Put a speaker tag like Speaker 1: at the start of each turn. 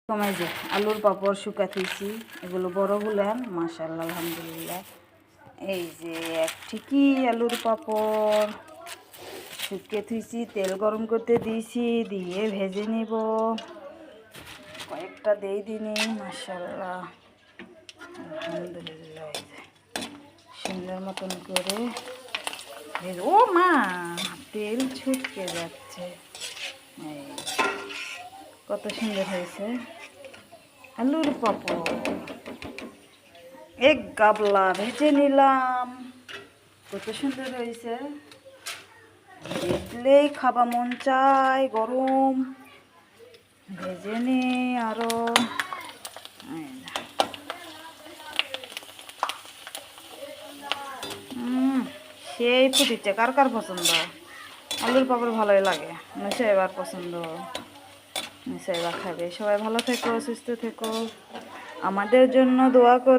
Speaker 1: কমে যে আলুর পাপড় শুকাতেছি, এগুলো বড় গুলান মাশাআল্লাহ আলহামদুলিল্লাহ। এই যে এক ঠিকই আলুর পাপড় শুকিয়ে থুইছি, তেল গরম করতে দিয়েছি, দিয়ে ভেজে নিব। কয়েকটা দেই দিনি মাশাআল্লাহ আলহামদুলিল্লাহ। সুন্দর মতন করে ও মা, তেল ছুটকে যাচ্ছে। এই কত সুন্দর হয়েছে আলুর পাপড়। এক গাবলা ভেজে নিলাম, কত সুন্দর হয়েছে, দেখলেই খাবা মন চায়। গরম ভেজে নি আরো। সেই ফুটিচ্ছে। কার কার পছন্দ? আলুর পাপড় ভালোই লাগে, নিশ্চয় এবার পছন্দ, নিশ্চয় এবার খাবে। সবাই ভালো থেকো, সুস্থ থেকো, আমাদের জন্য দোয়া কর।